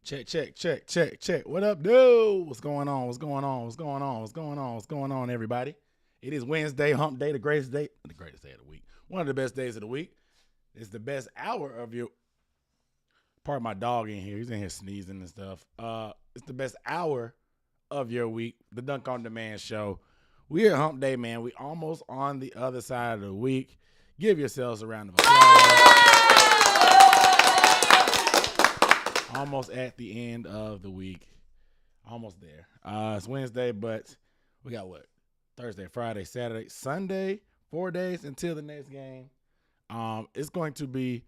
Check, check, check, check, check. What up, dude? What's going on? What's going on? What's going on? What's going on? What's going on, everybody? It is Wednesday, hump day, the greatest day of the week. One of the best days of the week. It's the best hour of your. Pardon my dog in here. He's in here sneezing and stuff. It's the best hour of your week. The Dunk on Demand show. We're hump day, man. We almost on the other side of the week. Give yourselves a round of applause. Almost at the end of the week. Almost there. It's Wednesday, but we got what? Thursday, Friday, Saturday, Sunday, 4 days until the next game. It's going to be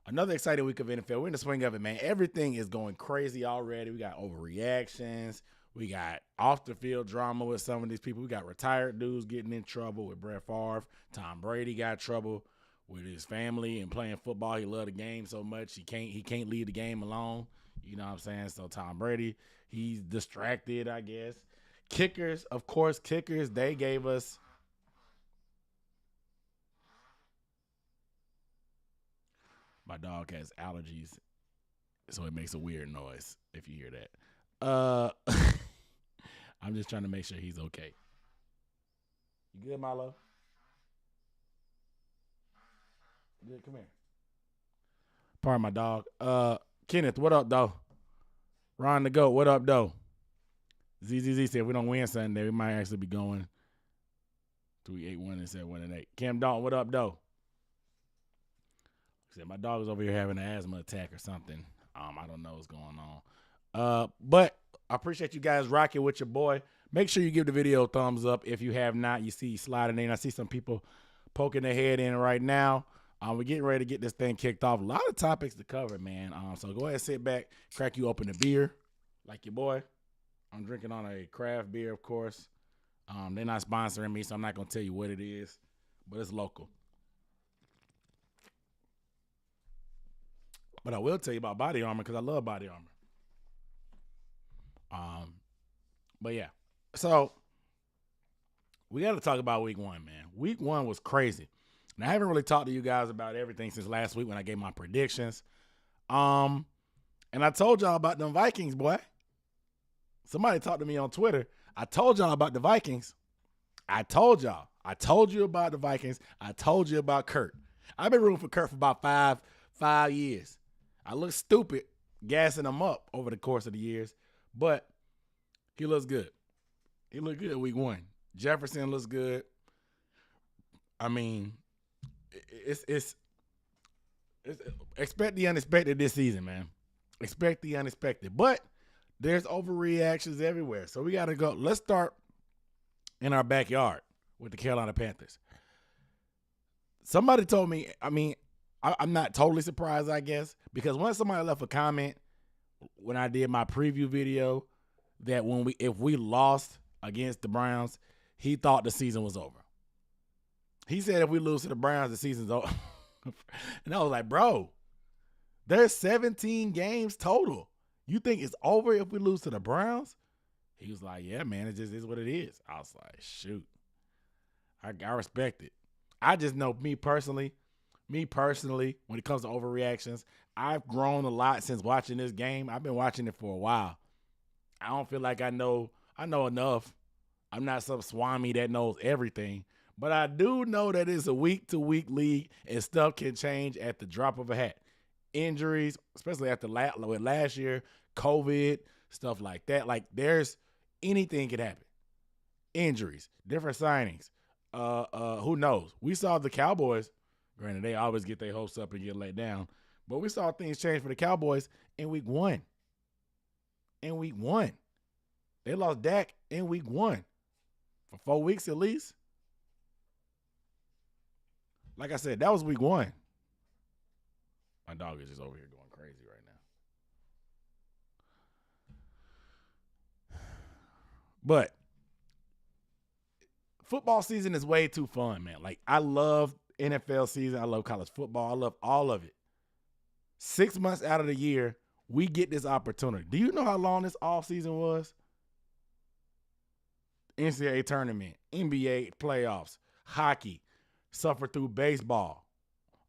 another exciting week of NFL. We're in the swing of it, man. Everything is going crazy already. We got overreactions. We got off the field drama with some of these people. We got retired dudes getting in trouble with Brett Favre. Tom Brady got trouble with his family and playing football. He loved the game so much he can't leave the game alone. You know what I'm saying? So Tom Brady, he's distracted, I guess. Kickers, of course, they gave us my dog has allergies, so it makes a weird noise if you hear that. I'm just trying to make sure he's okay. You good, Milo? Good, come here. Pardon my dog. Kenneth, what up, though? Ron the GOAT, what up, though? ZZZ said if we don't win Sunday, we might actually be going 3-8-1 instead of 1-8. Cam Dalton, what up, though? Said my dog is over here having an asthma attack or something. I don't know what's going on. But I appreciate you guys rocking with your boy. Make sure you give the video a thumbs up if you have not. You see sliding in. I see some people poking their head in right now. We're getting ready to get this thing kicked off. A lot of topics to cover, man. So go ahead, sit back, crack you open a beer like your boy. I'm drinking on a craft beer, of course. They're not sponsoring me, so I'm not going to tell you what it is, but it's local. But I will tell you about Body Armor because I love Body Armor. But yeah. So we got to talk about week one, man. Week one was crazy. And I haven't really talked to you guys about everything since last week when I gave my predictions. And I told y'all about them Vikings, boy. Somebody talked to me on Twitter. I told y'all about the Vikings. I told y'all. I told you about the Vikings. I told you about Kurt. I've been rooting for Kurt for about five years. I look stupid gassing him up over the course of the years, but he looks good. He looked good week one. Jefferson looks good. I mean, it's expect the unexpected this season, man. Expect the unexpected. But there's overreactions everywhere. So we got to go. Let's start in our backyard with the Carolina Panthers. Somebody told me, I'm not totally surprised, I guess, because once somebody left a comment when I did my preview video that if we lost against the Browns, he thought the season was over. He said if we lose to the Browns, the season's over. And I was like, bro, there's 17 games total. You think it's over if we lose to the Browns? He was like, yeah, man, it just is what it is. I was like, shoot. I respect it. I just know me personally, when it comes to overreactions, I've grown a lot since watching this game. I've been watching it for a while. I don't feel like I know enough. I'm not some swami that knows everything. But I do know that it's a week-to-week league and stuff can change at the drop of a hat. Injuries, especially after last year, COVID, stuff like that. Like anything could happen. Injuries, different signings. Who knows? We saw the Cowboys. Granted, they always get their hopes up and get let down. But we saw things change for the Cowboys in week one. They lost Dak in week one. For 4 weeks at least. Like I said, that was week one. My dog is just over here going crazy right now. But football season is way too fun, man. Like, I love NFL season. I love college football. I love all of it. 6 months out of the year, we get this opportunity. Do you know how long this offseason was? NCAA tournament, NBA playoffs, hockey, suffer through baseball.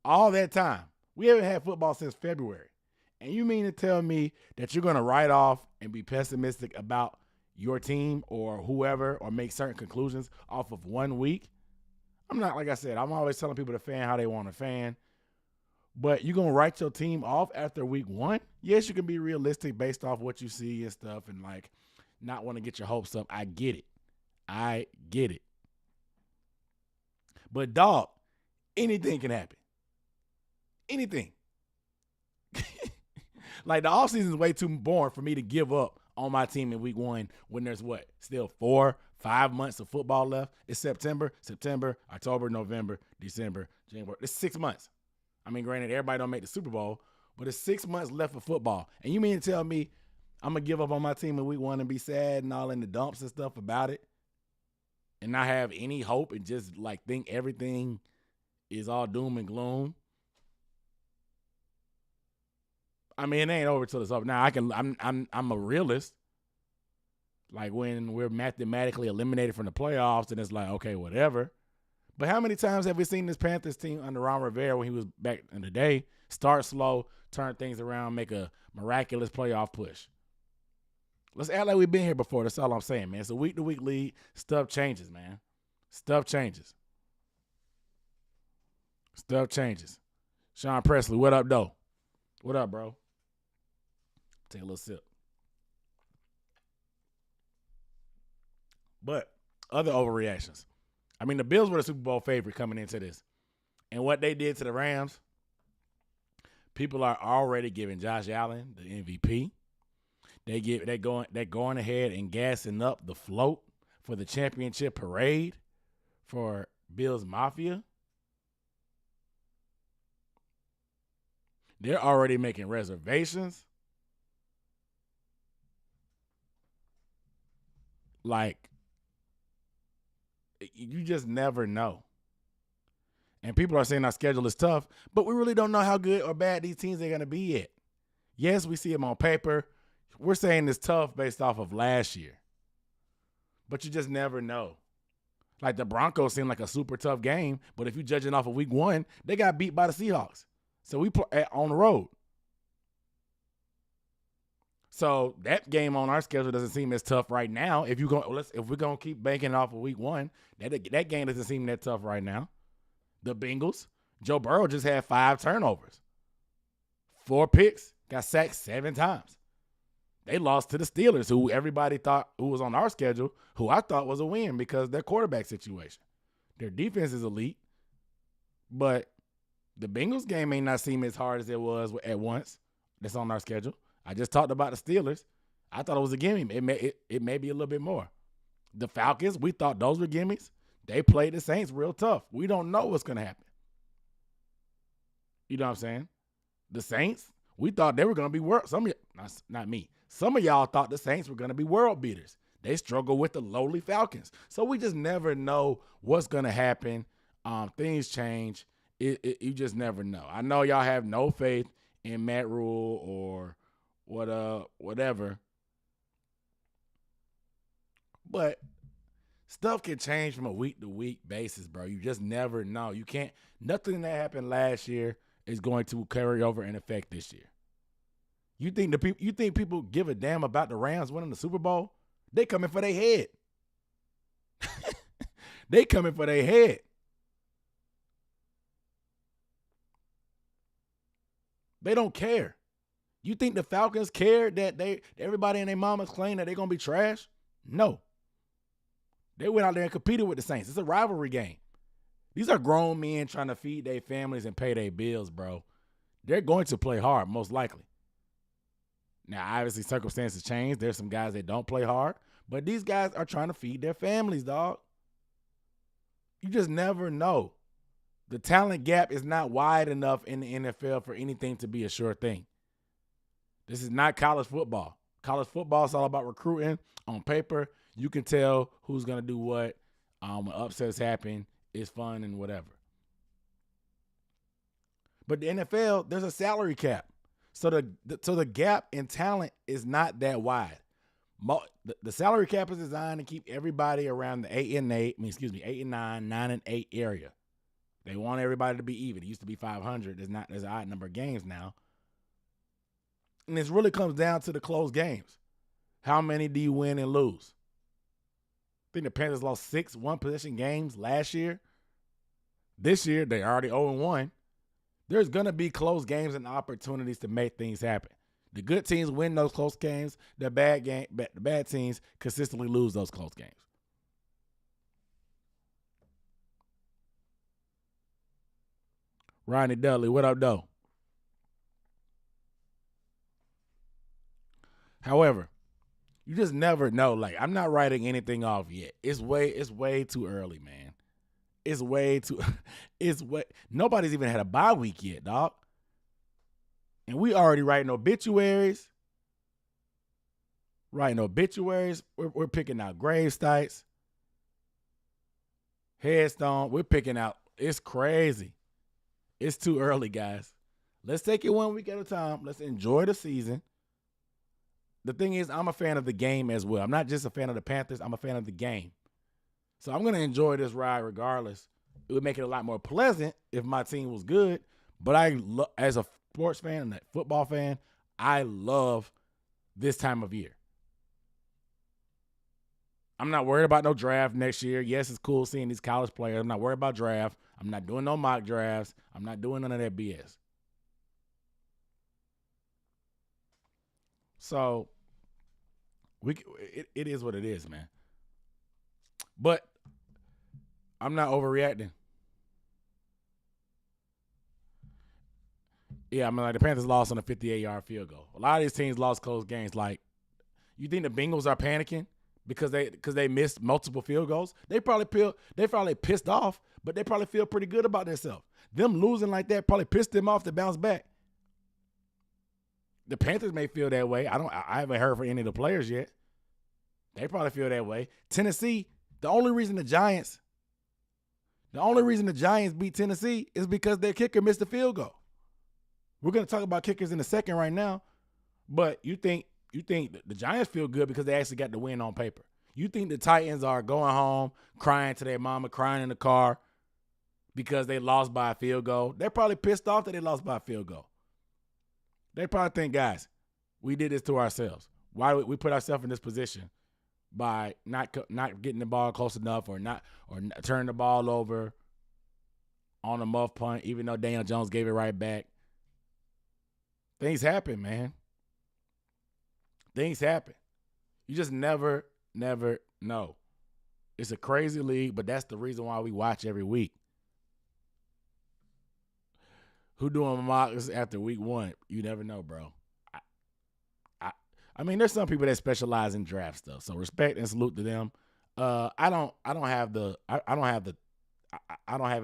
All that time. We haven't had football since February. And you mean to tell me that you're going to write off and be pessimistic about your team or whoever or make certain conclusions off of 1 week? I'm not, like I said, I'm always telling people to fan how they want to fan. But you're going to write your team off after week 1? Yes, you can be realistic based off what you see and stuff and, like, not want to get your hopes up. I get it. I get it. But, dog, anything can happen. Anything. Like, the offseason is way too boring for me to give up on my team in week 1 when there's what? Still 4-5 months of football left. It's September, October, November, December, January. It's 6 months. I mean, granted, everybody don't make the Super Bowl, but it's 6 months left of football. And you mean to tell me I'm going to give up on my team in week 1 and be sad and all in the dumps and stuff about it and not have any hope and just, like, think everything is all doom and gloom? I mean, it ain't over till it's over. Now I'm a realist. Like when we're mathematically eliminated from the playoffs and it's like, okay, whatever. But how many times have we seen this Panthers team under Ron Rivera when he was back in the day start slow, turn things around, make a miraculous playoff push? Let's act like we've been here before. That's all I'm saying, man. It's a week-to-week league. Stuff changes, man. Stuff changes. Stuff changes. Sean Presley, what up, though? What up, bro? Take a little sip. But other overreactions. I mean, the Bills were the Super Bowl favorite coming into this. And what they did to the Rams, people are already giving Josh Allen the MVP. They're going ahead and gassing up the float for the championship parade for Bills Mafia. They're already making reservations. Like, you just never know. And people are saying our schedule is tough, but we really don't know how good or bad these teams are going to be yet. Yes, we see them on paper. We're saying it's tough based off of last year. But you just never know. Like the Broncos seem like a super tough game, but if you're judging off of week 1, they got beat by the Seahawks. So we play on the road. So that game on our schedule doesn't seem as tough right now. If we're gonna keep banking off of week 1, that game doesn't seem that tough right now. The Bengals, Joe Burrow just had 5 turnovers, 4 picks, got sacked 7 times. They lost to the Steelers, who everybody thought who was on our schedule, who I thought was a win because their quarterback situation. Their defense is elite, but the Bengals game may not seem as hard as it was at once. That's on our schedule. I just talked about the Steelers. I thought it was a gimme. It may be a little bit more. The Falcons, we thought those were gimmies. They played the Saints real tough. We don't know what's going to happen. You know what I'm saying? The Saints, we thought they were going to be world. Not me. Some of y'all thought the Saints were going to be world beaters. They struggle with the lowly Falcons. So we just never know what's going to happen. Things change. You just never know. I know y'all have no faith in Matt Rule or whatever. But stuff can change from a week-to-week basis, bro. You just never know. You can't. Nothing that happened last year is going to carry over and affect this year. You think people give a damn about the Rams winning the Super Bowl? They coming for their head. They coming for their head. They don't care. You think the Falcons care that everybody and their mamas claim that they're going to be trash? No. They went out there and competed with the Saints. It's a rivalry game. These are grown men trying to feed their families and pay their bills, bro. They're going to play hard, most likely. Now, obviously, circumstances change. There's some guys that don't play hard, but these guys are trying to feed their families, dog. You just never know. The talent gap is not wide enough in the NFL for anything to be a sure thing. This is not college football. College football is all about recruiting. On paper, you can tell who's going to do what. When upsets happen, it's fun and whatever. But the NFL, there's a salary cap. So the gap in talent is not that wide. The salary cap is designed to keep everybody around the 8 and 9, 9 and 8 area. They want everybody to be even. It used to be 500. There's an odd number of games now. And it really comes down to the close games. How many do you win and lose? I think the Panthers lost 6 one-possession games last year. This year, they already 0-1. There's going to be close games and opportunities to make things happen. The good teams win those close games. The bad teams consistently lose those close games. Ronnie Dudley, what up, though? However, you just never know. Like, I'm not writing anything off yet. It's way too early, man. It's way too. Nobody's even had a bye week yet, dog. And we already writing obituaries. We're picking out grave sites, headstone. We're picking out. It's crazy. It's too early, guys. Let's take it 1 week at a time. Let's enjoy the season. The thing is, I'm a fan of the game as well. I'm not just a fan of the Panthers. I'm a fan of the game. So I'm going to enjoy this ride regardless. It would make it a lot more pleasant if my team was good. But as a sports fan and a football fan, I love this time of year. I'm not worried about no draft next year. Yes, it's cool seeing these college players. I'm not worried about draft. I'm not doing no mock drafts. I'm not doing none of that BS. So it is what it is, man. But I'm not overreacting. Yeah, I mean, like the Panthers lost on a 58-yard field goal. A lot of these teams lost close games. Like, you think the Bengals are panicking because they missed multiple field goals? They probably pissed off, but they probably feel pretty good about themselves. Them losing like that probably pissed them off to bounce back. The Panthers may feel that way. I haven't heard from any of the players yet. They probably feel that way. Tennessee, the only reason the Giants beat Tennessee is because their kicker missed the field goal. We're going to talk about kickers in a second right now, but you think the Giants feel good because they actually got the win on paper. You think the Titans are going home, crying to their mama, crying in the car because they lost by a field goal. They're probably pissed off that they lost by a field goal. They probably think, guys, we did this to ourselves. Why we put ourselves in this position by not getting the ball close enough or turning the ball over on a muff punt, even though Daniel Jones gave it right back. Things happen, man. Things happen. You just never know. It's a crazy league, but that's the reason why we watch every week. Who doing mocks after week 1? You never know, bro. I mean, there's some people that specialize in draft stuff, so respect and salute to them. I don't have it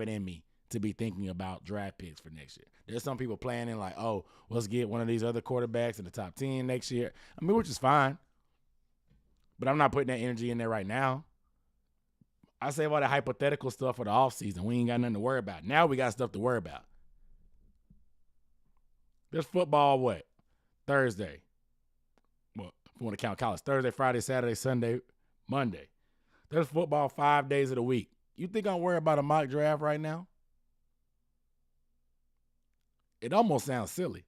in me to be thinking about draft picks for next year. There's some people planning like, oh, let's get one of these other quarterbacks in the top 10 next year. I mean, which is fine, but I'm not putting that energy in there right now. I say all the hypothetical stuff for the offseason. We ain't got nothing to worry about. Now we got stuff to worry about. There's football, what? Thursday. Well, if you want to count college. Thursday, Friday, Saturday, Sunday, Monday. There's football 5 days of the week. You think I'm worried about a mock draft right now? It almost sounds silly.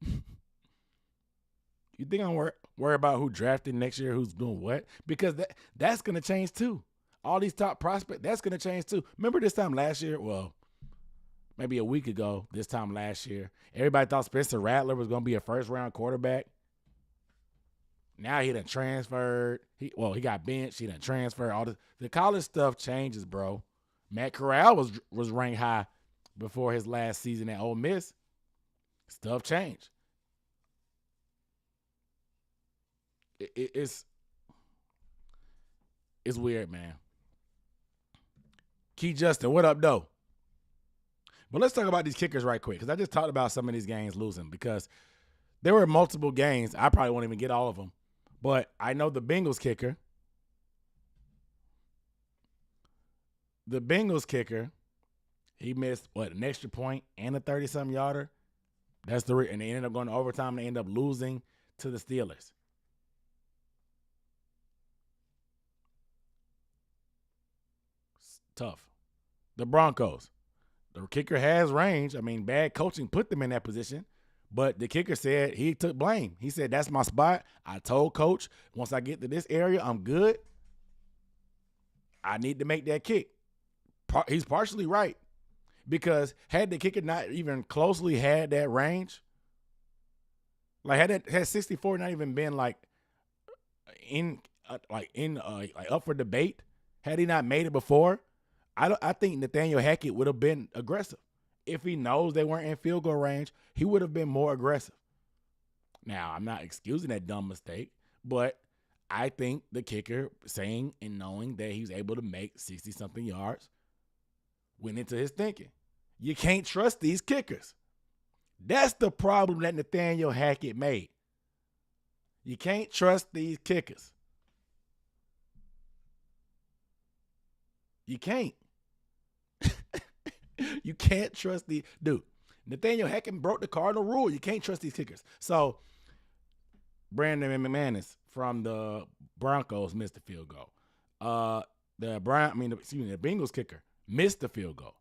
You think I'm worried about who drafted next year, who's doing what? Because that's going to change too. All these top prospects, that's going to change too. Remember this time last year? Well, maybe a week ago, this time last year, everybody thought Spencer Rattler was going to be a first-round quarterback. Now he done transferred. He got benched. He done transferred. All the college stuff changes, bro. Matt Corral was ranked high before his last season at Ole Miss. Stuff changed. It's weird, man. Key Justin, what up, though? But let's talk about these kickers right quick, because I just talked about some of these games losing because there were multiple games. I probably won't even get all of them. But I know the Bengals kicker. He missed, an extra point and a 30-something yarder. And they ended up going to overtime. They ended up losing to the Steelers. It's tough. The Broncos. The kicker has range. I mean, bad coaching put them in that position. But the kicker said he took blame. He said, that's my spot. I told coach, once I get to this area, I'm good. I need to make that kick. He's partially right, because had the kicker not even closely had that range, like had 64 not even been like up for debate, had he not made it before, I think Nathaniel Hackett would have been aggressive. If he knows they weren't in field goal range, he would have been more aggressive. Now, I'm not excusing that dumb mistake, but I think the kicker saying and knowing that he was able to make 60-something yards went into his thinking. You can't trust these kickers. That's the problem that Nathaniel Hackett made. You can't trust these kickers. You can't. You can't trust the dude. Nathaniel Hackett broke the cardinal rule. You can't trust these kickers. So Brandon McManus from the Broncos missed the field goal. The Bengals kicker missed the field goal.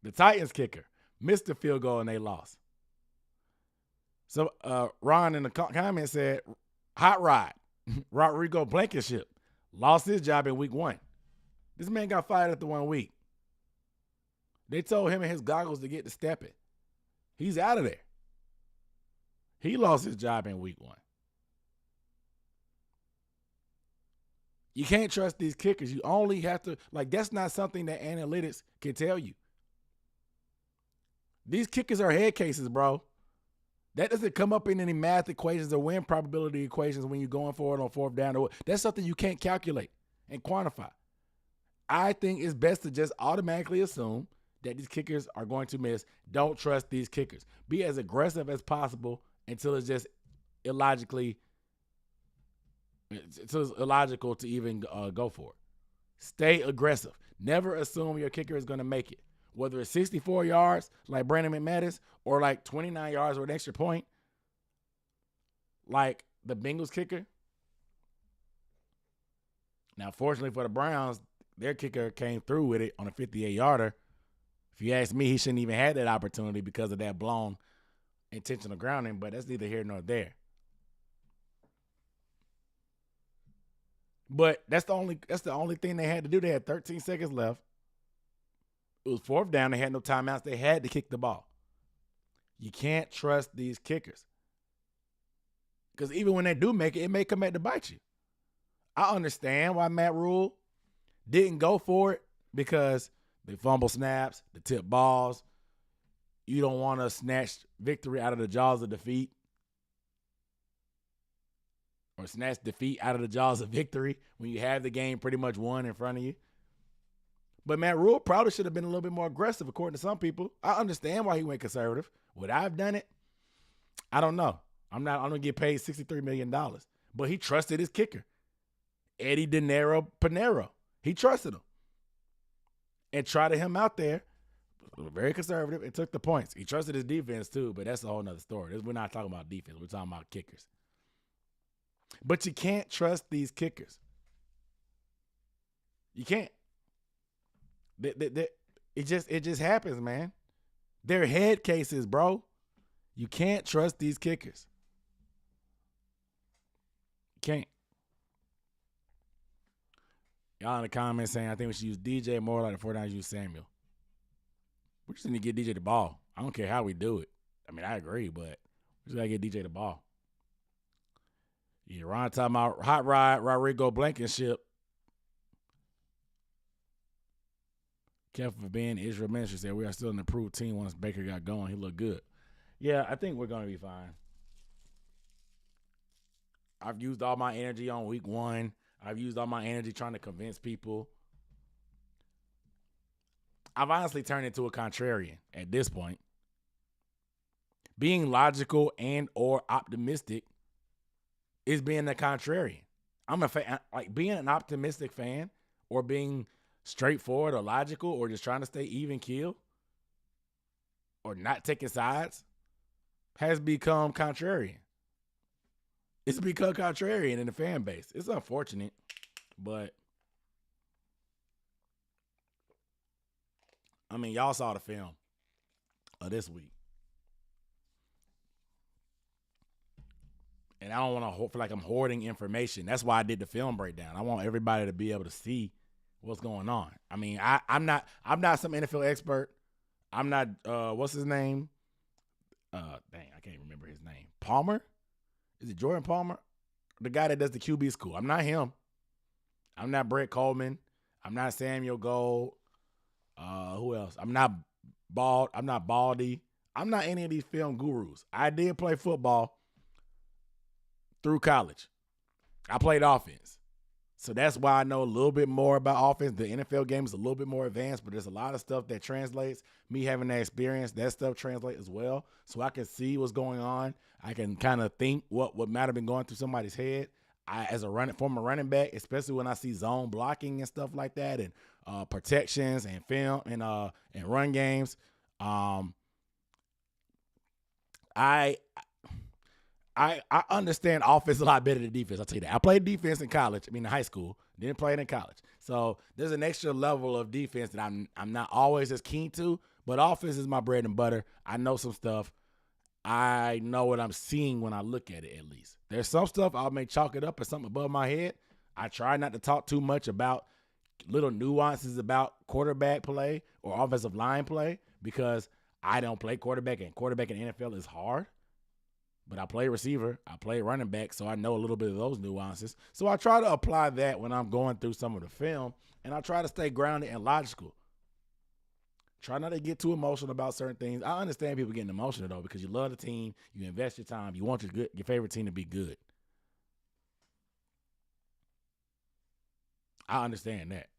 The Titans kicker missed the field goal and they lost. So Ron in the comments said, hot rod, Rodrigo Blankenship lost his job in week 1. This man got fired after 1 week. They told him and his goggles to get to stepping. He's out of there. He lost his job in week 1. You can't trust these kickers. You only have to, that's not something that analytics can tell you. These kickers are head cases, bro. That doesn't come up in any math equations or win probability equations when you're going for it on 4th down. That's something you can't calculate and quantify. I think it's best to just automatically assume that these kickers are going to miss. Don't trust these kickers. Be as aggressive as possible until it's just illogical to even go for it. Stay aggressive. Never assume your kicker is going to make it. Whether it's 64 yards like Brandon McManus or like 29 yards or an extra point like the Bengals kicker. Now, fortunately for the Browns, their kicker came through with it on a 58-yarder. If you ask me, he shouldn't even had that opportunity because of that blown intentional grounding, but that's neither here nor there. But that's the only thing they had to do. They had 13 seconds left. It was 4th down. They had no timeouts. They had to kick the ball. You can't trust these kickers. Because even when they do make it, it may come back to bite you. I understand why Matt Rule didn't go for it, because they fumble snaps, the tip balls. You don't want to snatch victory out of the jaws of defeat, or snatch defeat out of the jaws of victory when you have the game pretty much won in front of you. But Matt Rule probably should have been a little bit more aggressive, according to some people. I understand why he went conservative. Would I have done it? I don't know. I'm going to get paid $63 million. But he trusted his kicker, Eddie De Niro Pinero. He trusted him and trotted him out there. Very conservative and took the points. He trusted his defense too, but that's a whole nother story. We're not talking about defense. We're talking about kickers. But you can't trust these kickers. You can't. It just happens, man. They're head cases, bro. You can't trust these kickers. You can't. Y'all in the comments saying, I think we should use DJ more like the 49ers use Samuel. We just need to get DJ the ball. I don't care how we do it. I mean, I agree, but we just got to get DJ the ball. Yeah, Ron talking about hot rod, Rodrigo Blankenship. Careful for being Israel Ministry said we are still an improved team once Baker got going. He looked good. Yeah, I think we're going to be fine. I've used all my energy on week 1. I've used all my energy trying to convince people. I've honestly turned into a contrarian at this point. Being logical and or optimistic is being a contrarian. I'm a fan, like being an optimistic fan or being straightforward or logical or just trying to stay even keel or not taking sides has become contrarian. It's become contrarian in the fan base. It's unfortunate, but I mean, y'all saw the film of this week. And I don't want to feel like I'm hoarding information. That's why I did the film breakdown. I want everybody to be able to see what's going on. I mean, I'm not some NFL expert. I'm not what's his name? Dang, I can't remember his name. Palmer? Is it Jordan Palmer? The guy that does the QB school. I'm not him. I'm not Brett Coleman. I'm not Samuel Gold. Who else? I'm not Baldy. I'm not any of these film gurus. I did play football through college. I played offense. So that's why I know a little bit more about offense. The NFL game is a little bit more advanced, but there's a lot of stuff that translates. Me having that experience, that stuff translates as well. So I can see what's going on. I can kind of think what might have been going through somebody's head. As a former running back, especially when I see zone blocking and stuff like that, and protections and film and run games, I understand offense a lot better than defense. I'll tell you that. I played defense in college. In high school. Didn't play it in college. So there's an extra level of defense that I'm not always as keen to. But offense is my bread and butter. I know some stuff. I know what I'm seeing when I look at it, at least. There's some stuff I may chalk it up as something above my head. I try not to talk too much about little nuances about quarterback play or offensive line play because I don't play quarterback, and quarterback in the NFL is hard. But I play receiver, I play running back, so I know a little bit of those nuances. So I try to apply that when I'm going through some of the film, and I try to stay grounded and logical. Try not to get too emotional about certain things. I understand people getting emotional, though, because you love the team, you invest your time, you want your favorite team to be good. I understand that.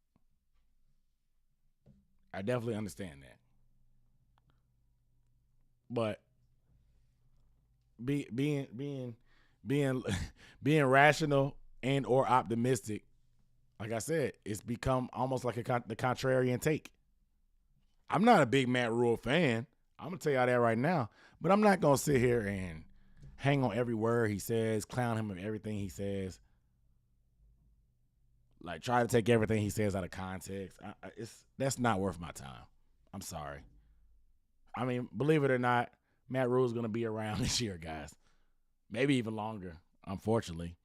I definitely understand that. But being being rational and or optimistic, like I said, it's become almost like the contrarian take. I'm not a big Matt Rule fan. I'm gonna tell y'all that right now. But I'm not gonna sit here and hang on every word he says, clown him on everything he says, like try to take everything he says out of context. That's not worth my time. I'm sorry. Believe it or not, Matt Rule's gonna be around this year, guys. Maybe even longer, unfortunately.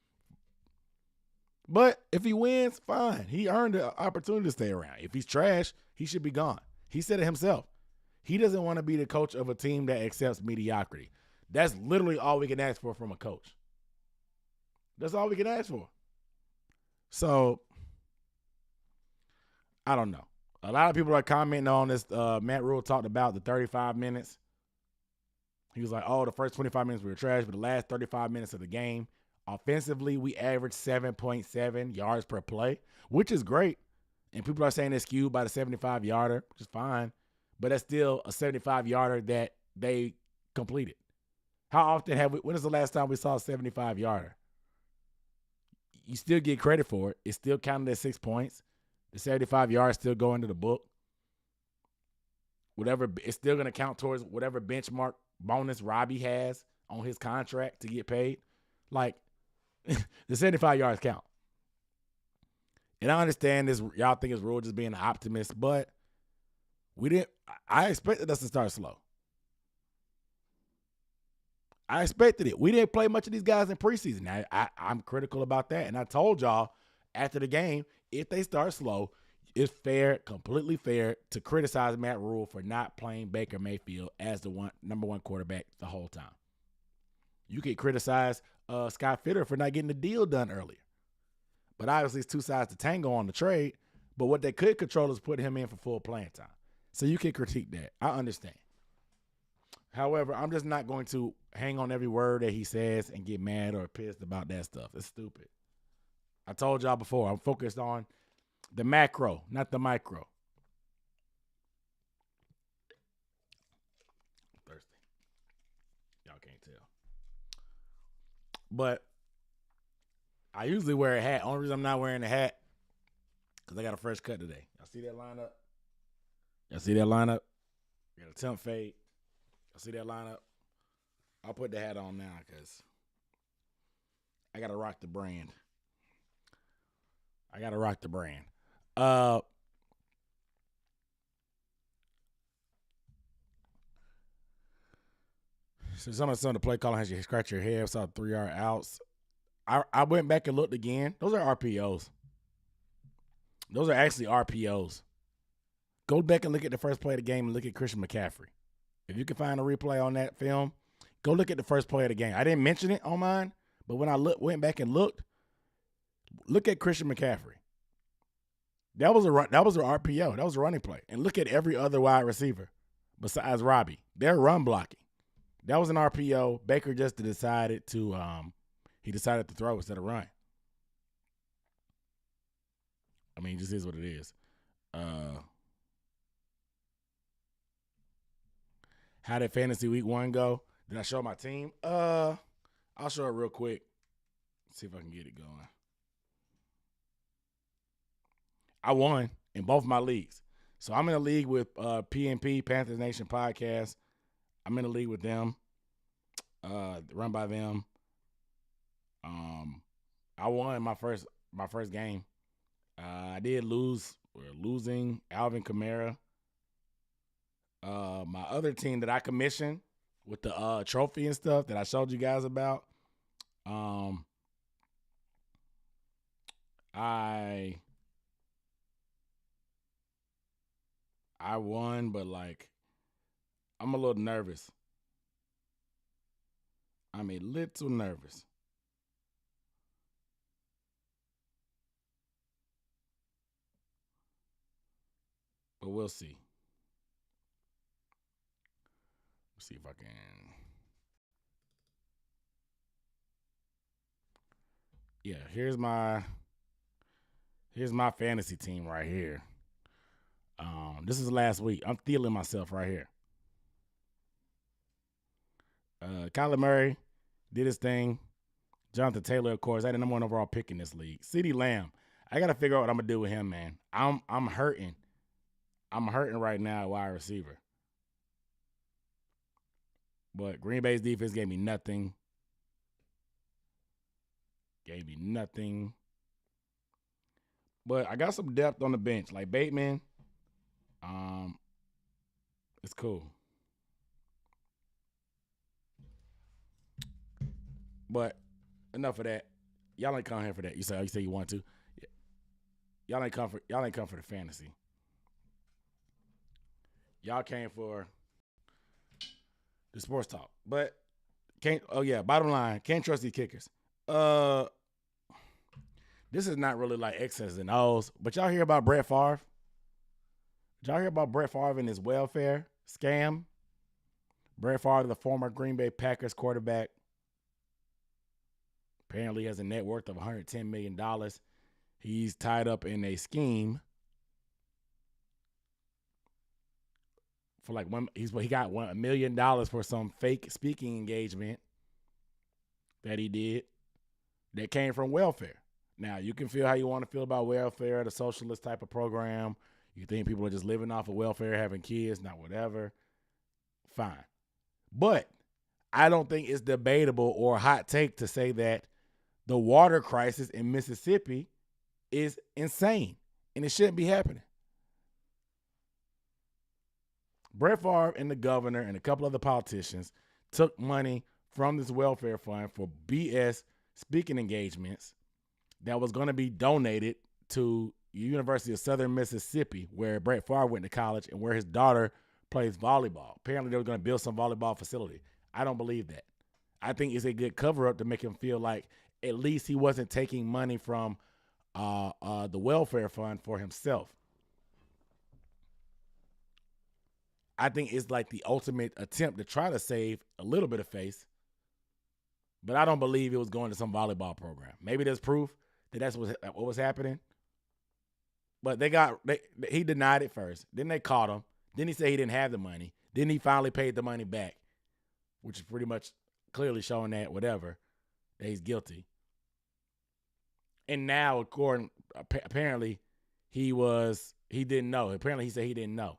But if he wins, fine. He earned the opportunity to stay around. If he's trash, he should be gone. He said it himself. He doesn't want to be the coach of a team that accepts mediocrity. That's literally all we can ask for from a coach. That's all we can ask for. So, I don't know. A lot of people are commenting on this. Matt Rule talked about the 35 minutes. He was like, oh, the first 25 minutes we were trash, but the last 35 minutes of the game, offensively, we averaged 7.7 yards per play, which is great. And people are saying it's skewed by the 75-yarder, which is fine. But that's still a 75-yarder that they completed. How often when is the last time we saw a 75-yarder? You still get credit for it. It's still counted as 6 points. The 75 yards still go into the book. Whatever, it's still going to count towards whatever benchmark bonus Robbie has on his contract to get paid. Like, the 75 yards count. And I understand this. Y'all think it's Rule just being an optimist, but I expected us to start slow. I expected it. We didn't play much of these guys in preseason. I'm critical about that. And I told y'all after the game, if they start slow, it's fair, completely fair to criticize Matt Rule for not playing Baker Mayfield as the number one quarterback the whole time. You could criticize Scott Fitter for not getting the deal done earlier. But obviously, it's two sides to tango on the trade. But what they could control is put him in for full playing time. So you can critique that. I understand. However, I'm just not going to hang on every word that he says and get mad or pissed about that stuff. It's stupid. I told y'all before, I'm focused on the macro, not the micro. I'm thirsty. Y'all can't tell. But I usually wear a hat. Only reason I'm not wearing a hat because I got a fresh cut today. Y'all see that lineup? Got a temp fade. Y'all see that lineup? I'll put the hat on now because I got to rock the brand. So some of the play calling has you scratch your head, saw 3-yard outs. I went back and looked again. Those are RPOs. Those are actually RPOs. Go back and look at the first play of the game and look at Christian McCaffrey. If you can find a replay on that film, go look at the first play of the game. I didn't mention it on mine, but when I went back and look at Christian McCaffrey. That was an RPO. That was a running play. And look at every other wide receiver besides Robbie. They're run blocking. That was an RPO. Baker just decided to throw instead of run. I mean, it just is what it is. How did fantasy week 1 go? Did I show my team? I'll show it real quick. See if I can get it going. I won in both my leagues. So I'm in a league with PNP, Panthers Nation Podcast. I'm in a league with them, run by them. I won my first game. I did losing Alvin Kamara. My other team that I commissioned with the trophy and stuff that I showed you guys about, I won, but like I'm a little nervous. I'm a little nervous. But we'll see. Let's see if I can. Yeah, here's my fantasy team right here. This is last week. I'm feeling myself right here. Kyler Murray did his thing. Jonathan Taylor, of course, I had the number 1 overall pick in this league. CeeDee Lamb. I got to figure out what I'm going to do with him, man. I'm hurting. I'm hurting right now at wide receiver. But Green Bay's defense gave me nothing. But I got some depth on the bench. Like Bateman, it's cool. But enough of that. Y'all ain't come here for that. You say you want to. Y'all ain't come for the fantasy. Y'all came for the sports talk. But bottom line, can't trust these kickers. This is not really like X's and O's, but y'all hear about Brett Favre? Did y'all hear about Brett Favre and his welfare scam? Brett Favre, the former Green Bay Packers quarterback, apparently has a net worth of $110 million. He's tied up in a scheme for he got $1 million for some fake speaking engagement that he did that came from welfare. Now, you can feel how you want to feel about welfare, the socialist type of program. You think people are just living off of welfare, having kids, not whatever. Fine. But I don't think it's debatable or a hot take to say that the water crisis in Mississippi is insane, and it shouldn't be happening. Brett Favre and the governor and a couple other politicians took money from this welfare fund for BS speaking engagements that was going to be donated to University of Southern Mississippi, where Brett Favre went to college and where his daughter plays volleyball. Apparently, they were going to build some volleyball facility. I don't believe that. I think it's a good cover-up to make him feel like at least he wasn't taking money from the welfare fund for himself. I think it's like the ultimate attempt to try to save a little bit of face, but I don't believe it was going to some volleyball program. Maybe there's proof that that's what was happening, but he denied it first. Then they caught him. Then he said he didn't have the money. Then he finally paid the money back, which is pretty much clearly showing that that he's guilty. And now, apparently, he didn't know. Apparently, he said he didn't know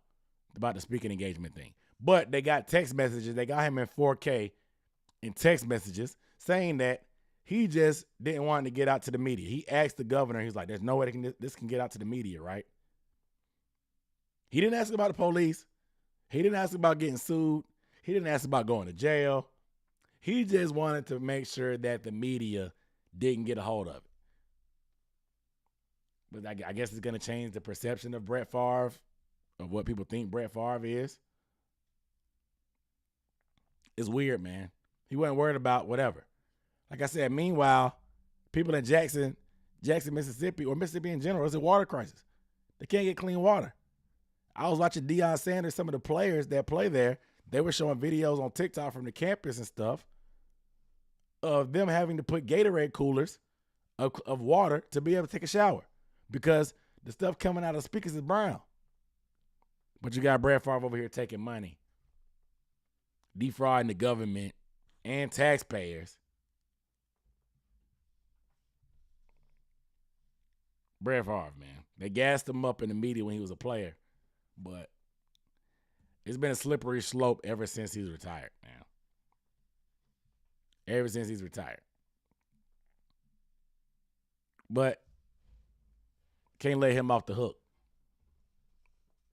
about the speaking engagement thing. But they got text messages. They got him in 4K in text messages saying that he just didn't want to get out to the media. He asked the governor, he's like, there's no way this can get out to the media, right? He didn't ask about the police. He didn't ask about getting sued. He didn't ask about going to jail. He just wanted to make sure that the media didn't get a hold of it. But I guess it's going to change the perception of Brett Favre, of what people think Brett Favre is. It's weird, man. He wasn't worried about whatever. Like I said, meanwhile, people in Jackson, Mississippi, or Mississippi in general, it's a water crisis. They can't get clean water. I was watching Deion Sanders, some of the players that play there, they were showing videos on TikTok from the campus and stuff of them having to put Gatorade coolers of water to be able to take a shower because the stuff coming out of the speakers is brown. But you got Brett Favre over here taking money, defrauding the government and taxpayers. Brett Favre, man. They gassed him up in the media when he was a player, but it's been a slippery slope ever since he's retired, man. Ever since he's retired. But can't let him off the hook.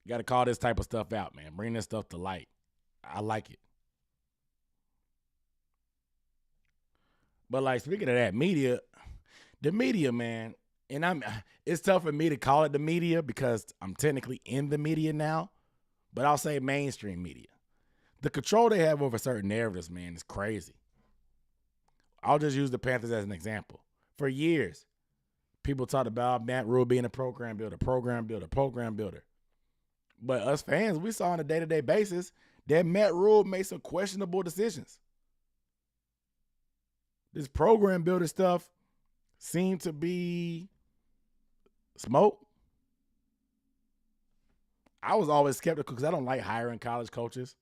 You got to call this type of stuff out, man. Bring this stuff to light. I like it. But like speaking of that media, the media, man, and it's tough for me to call it the media because I'm technically in the media now, but I'll say mainstream media. The control they have over certain narratives, man, is crazy. I'll just use the Panthers as an example. For years, people talked about Matt Rule being a program builder. But us fans, we saw on a day-to-day basis that Matt Rule made some questionable decisions. This program builder stuff seemed to be smoke. I was always skeptical because I don't like hiring college coaches.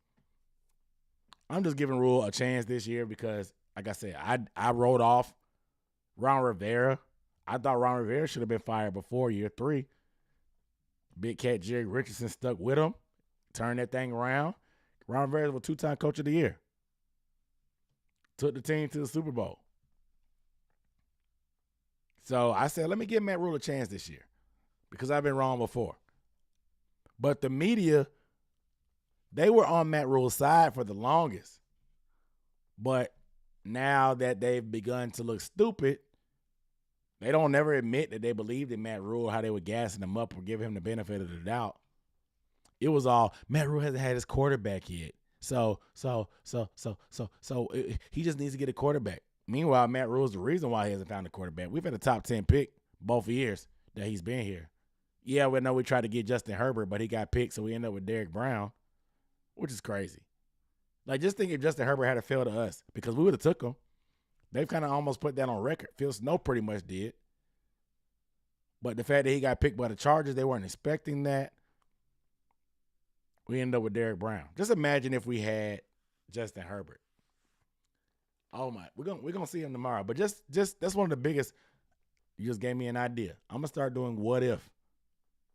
I'm just giving Rule a chance this year because, like I said, I wrote off Ron Rivera. I thought Ron Rivera should have been fired before year 3. Big cat Jerry Richardson stuck with him, turned that thing around. Ron Rivera was a 2-time coach of the year. Took the team to the Super Bowl. So I said, let me give Matt Rule a chance this year because I've been wrong before. But the media, they were on Matt Rule's side for the longest. But now that they've begun to look stupid, they don't never admit that they believed in Matt Rule, how they were gassing him up or giving him the benefit of the doubt. It was all, Matt Rule hasn't had his quarterback yet. So he just needs to get a quarterback. Meanwhile, Matt Rule's the reason why he hasn't found a quarterback. We've had a top 10 pick both years that he's been here. Yeah, we know we tried to get Justin Herbert, but he got picked, so we ended up with Derek Brown, which is crazy. Like, just think if Justin Herbert had failed to us, because we would have took him. They've kind of almost put that on record. Phil Snow pretty much did. But the fact that he got picked by the Chargers, they weren't expecting that. We ended up with Derek Brown. Just imagine if we had Justin Herbert. Oh my, we're gonna see him tomorrow. But just that's one of the biggest. You just gave me an idea. I'm gonna start doing what if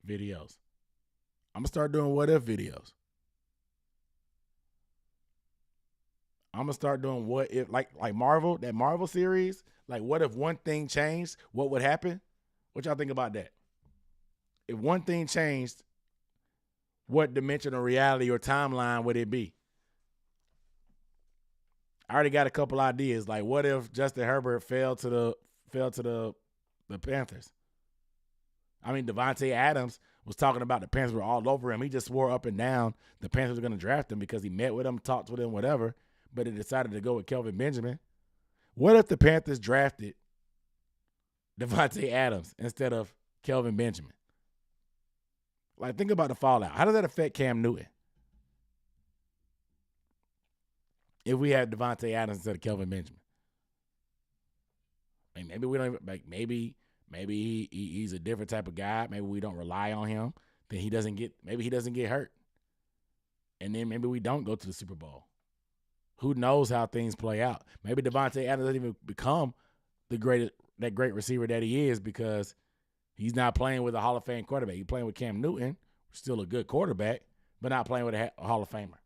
videos. I'm gonna start doing what if videos. I'm gonna start doing what if, like Marvel, that Marvel series. Like, what if one thing changed? What would happen? What y'all think about that? If one thing changed, what dimension of reality or timeline would it be? I already got a couple ideas. Like, what if Justin Herbert fell to the Panthers? I mean, Devontae Adams was talking about the Panthers were all over him. He just swore up and down the Panthers were going to draft him because he met with him, talked with him, whatever. But he decided to go with Kelvin Benjamin. What if the Panthers drafted Devontae Adams instead of Kelvin Benjamin? Like, think about the fallout. How does that affect Cam Newton? If we had Devontae Adams instead of Kelvin Benjamin. Like, maybe we don't even, like, maybe he's a different type of guy. Maybe we don't rely on him. Then maybe he doesn't get hurt. And then maybe we don't go to the Super Bowl. Who knows how things play out? Maybe Devontae Adams doesn't even become that great receiver that he is because he's not playing with a Hall of Fame quarterback. He's playing with Cam Newton, still a good quarterback, but not playing with a Hall of Famer.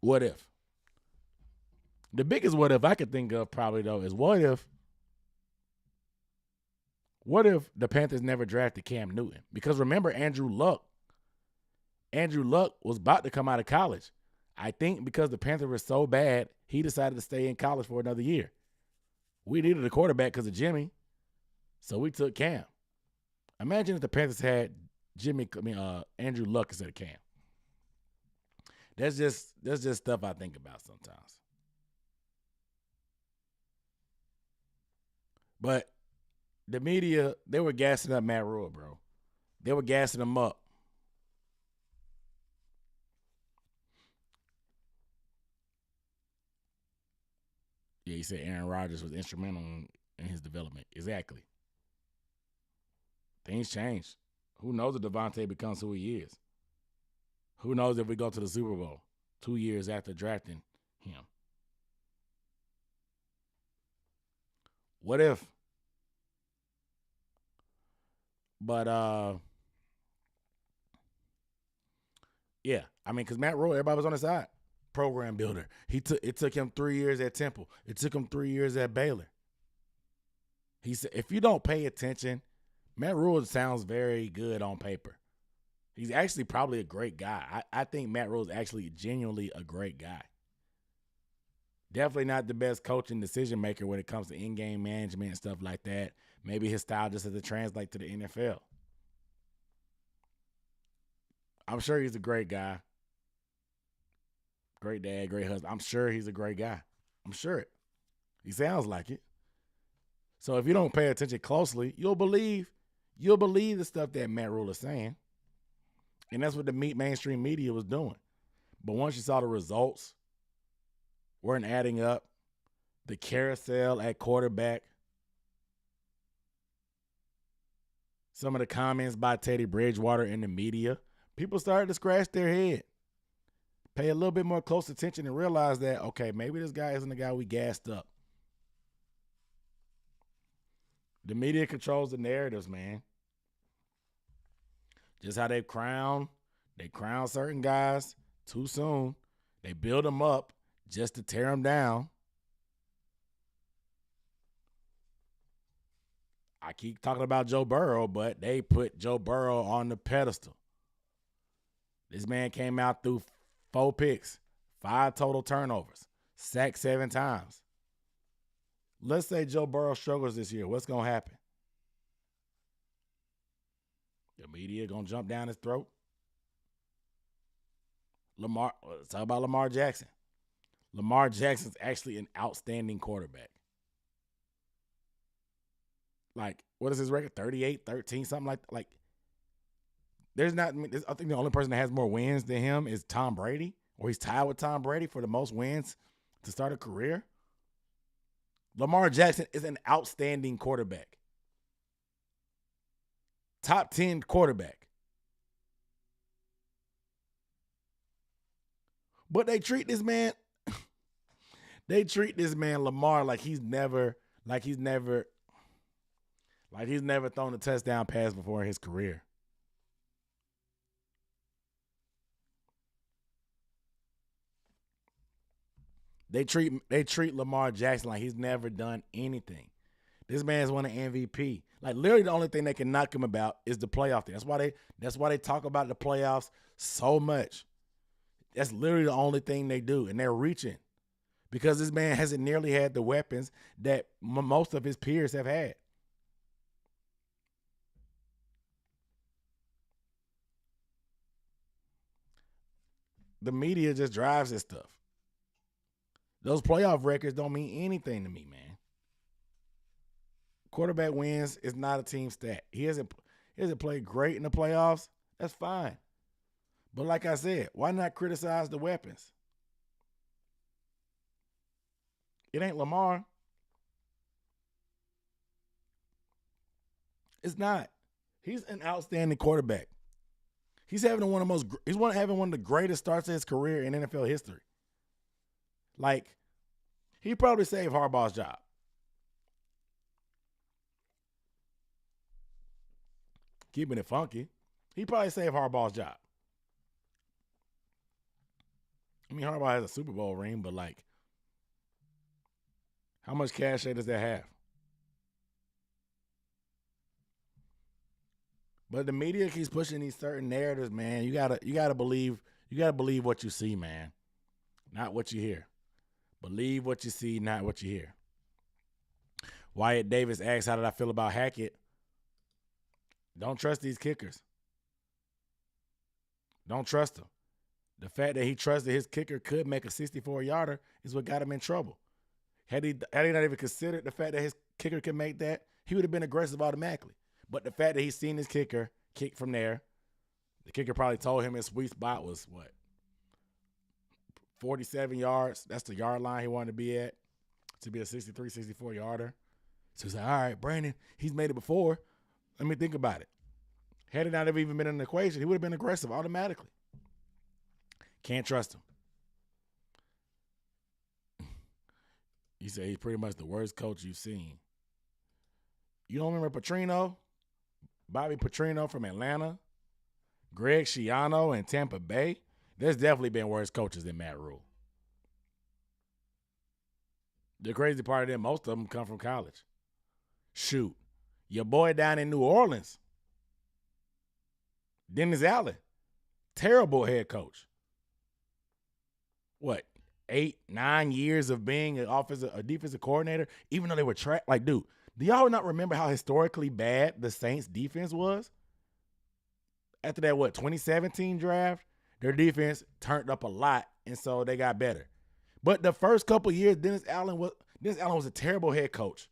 What if? The biggest what if I could think of probably, though, is what if the Panthers never drafted Cam Newton? Because remember, Andrew Luck was about to come out of college. I think because the Panthers were so bad, he decided to stay in college for another year. We needed a quarterback because of Jimmy, so we took Cam. Imagine if the Panthers had Andrew Luck instead of Cam. That's just stuff I think about sometimes. But the media, they were gassing up Matt Rule, bro. They were gassing him up. Yeah, he said Aaron Rodgers was instrumental in his development. Exactly. Things change. Who knows if Devontae becomes who he is? Who knows if we go to the Super Bowl 2 years after drafting him? What if? But yeah, I mean, because Matt Rule, everybody was on his side. Program builder. It took him 3 years at Temple. It took him 3 years at Baylor. He said, if you don't pay attention, Matt Rule sounds very good on paper. He's actually probably a great guy. I think Matt Rule is actually genuinely a great guy. Definitely not the best coach and decision maker when it comes to in-game management and stuff like that. Maybe his style just has to translate to the NFL. I'm sure he's a great guy. Great dad, great husband. I'm sure he's a great guy. I'm sure it. He sounds like it. So if you don't pay attention closely, you'll believe the stuff that Matt Rule is saying. And that's what the mainstream media was doing. But once you saw the results weren't adding up, the carousel at quarterback, some of the comments by Teddy Bridgewater in the media, people started to scratch their head, pay a little bit more close attention and realize that, okay, maybe this guy isn't the guy we gassed up. The media controls the narratives, man. Just how they crown certain guys too soon. They build them up just to tear them down. I keep talking about Joe Burrow, but they put Joe Burrow on the pedestal. This man came out through 4 picks, 5 total turnovers, sacked 7 times. Let's say Joe Burrow struggles this year. What's going to happen? The media going to jump down his throat. Let's talk about Lamar Jackson. Lamar Jackson's actually an outstanding quarterback. Like, what is his record? 38, 13, something like that. Like, I think the only person that has more wins than him is Tom Brady, or he's tied with Tom Brady for the most wins to start a career. Lamar Jackson is an outstanding quarterback. Top 10 quarterback. But they treat this man Lamar like he's never thrown a touchdown pass before in his career. They treat Lamar Jackson like he's never done anything. This man's won an MVP. Like, literally the only thing they can knock him about is the playoff thing. That's why they talk about the playoffs so much. That's literally the only thing they do, and they're reaching because this man hasn't nearly had the weapons that most of his peers have had. The media just drives this stuff. Those playoff records don't mean anything to me, man. Quarterback wins is not a team stat. He hasn't played great in the playoffs. That's fine. But like I said, why not criticize the weapons? It ain't Lamar. It's not. He's an outstanding quarterback. He's having one of the greatest starts of his career in NFL history. Like, he probably saved Harbaugh's job. Keeping it funky. He probably saved Harbaugh's job. I mean, Harbaugh has a Super Bowl ring, but like, how much cachet does that have? But the media keeps pushing these certain narratives, man. You gotta believe what you see, man. not what you hear. Believe what you see, not what you hear. Wyatt Davis asks, how did I feel about Hackett? Don't trust these kickers. Don't trust them. The fact that he trusted his kicker could make a 64-yarder is what got him in trouble. Had he not even considered the fact that his kicker could make that, he would have been aggressive automatically. But the fact that he's seen his kicker kick from there, the kicker probably told him his sweet spot was, 47 yards. That's the yard line he wanted to be at to be a 63, 64-yarder. So he's like, all right, Brandon, he's made it before. Let me think about it. Had it not have even been in the equation, he would have been aggressive automatically. Can't trust him. He said he's pretty much the worst coach you've seen. You don't remember Petrino? Bobby Petrino from Atlanta? Greg Schiano in Tampa Bay? There's definitely been worse coaches than Matt Rule. The crazy part of them, most of them come from college. Shoot. Your boy down in New Orleans, Dennis Allen, terrible head coach. 8, 9 years of being a defensive coordinator, even though they were like, dude, do y'all not remember how historically bad the Saints defense was? After that, 2017 draft, their defense turned up a lot, and so they got better. But the first couple of years, Dennis Allen was a terrible head coach.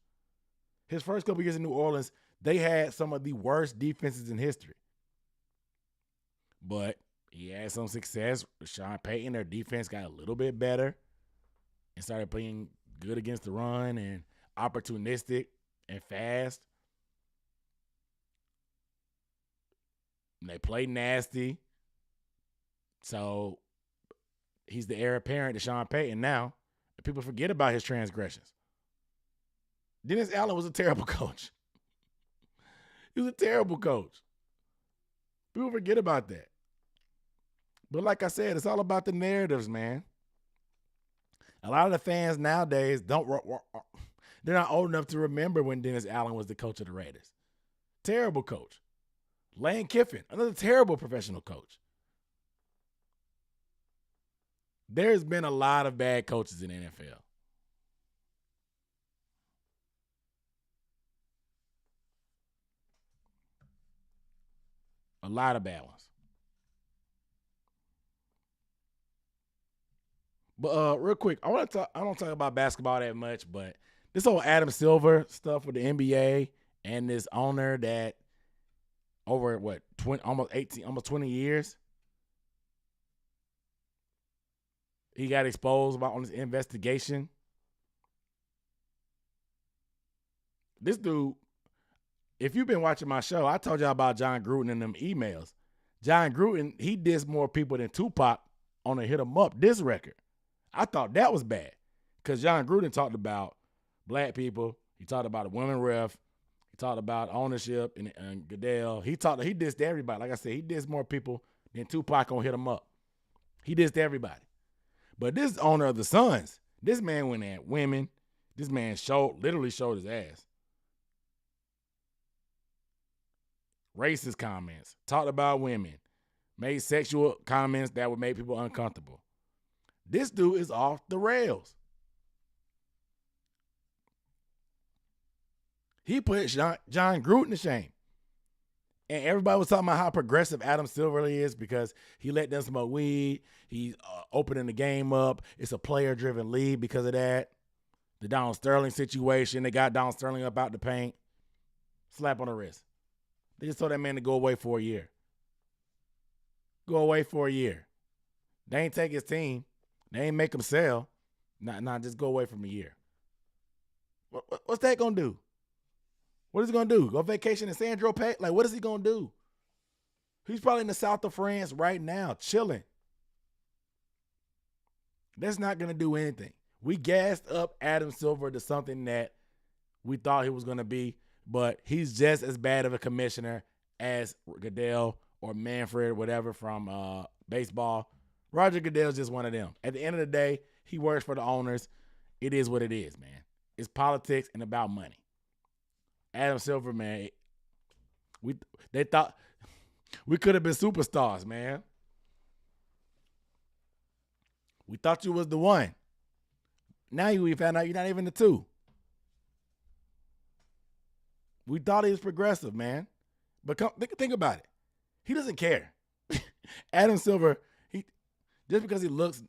His first couple of years in New Orleans, they had some of the worst defenses in history. But he had some success with Sean Payton. Their defense got a little bit better and started playing good against the run and opportunistic and fast. And they play nasty. So he's the heir apparent to Sean Payton now. And people forget about his transgressions. Dennis Allen was a terrible coach. He was a terrible coach. People forget about that. But like I said, it's all about the narratives, man. A lot of the fans nowadays they're not old enough to remember when Dennis Allen was the coach of the Raiders. Terrible coach. Lane Kiffin, another terrible professional coach. There's been a lot of bad coaches in the NFL. A lot of bad ones. But real quick, I don't talk about basketball that much, but this whole Adam Silver stuff with the NBA and this owner that over almost 20 years, he got exposed on this investigation. This dude, if you've been watching my show, I told y'all about John Gruden and them emails. John Gruden, he dissed more people than Tupac on a Hit 'Em Up diss record. I thought that was bad because John Gruden talked about black people. He talked about a women ref. He talked about ownership and Goodell. He dissed everybody. Like I said, he dissed more people than Tupac on Hit 'Em Up. He dissed everybody. But this owner of the Suns, this man went at women. This man literally showed his ass. Racist comments, talked about women, made sexual comments that would make people uncomfortable. This dude is off the rails. He put John Gruden to shame. And everybody was talking about how progressive Adam Silver is because he let them smoke weed. He's opening the game up. It's a player-driven league because of that. The Don Sterling situation, they got Don Sterling up out the paint. Slap on the wrist. They just told that man to go away for a year. Go away for a year. They ain't take his team. They ain't make him sell. Nah, just go away from a year. What's that going to do? What is he going to do? Go vacation in Sandro Pay? Like, what is he going to do? He's probably in the south of France right now, chilling. That's not going to do anything. We gassed up Adam Silver to something that we thought he was going to be, but he's just as bad of a commissioner as Goodell or Manfred, whatever, from baseball. Roger Goodell's just one of them. At the end of the day, he works for the owners. It is what it is, man. It's politics and about money. Adam Silver, man, they thought we could have been superstars, man. We thought you was the one. Now we found out you're not even the two. We thought he was progressive, man. But think about it. He doesn't care. Adam Silver, just because he looks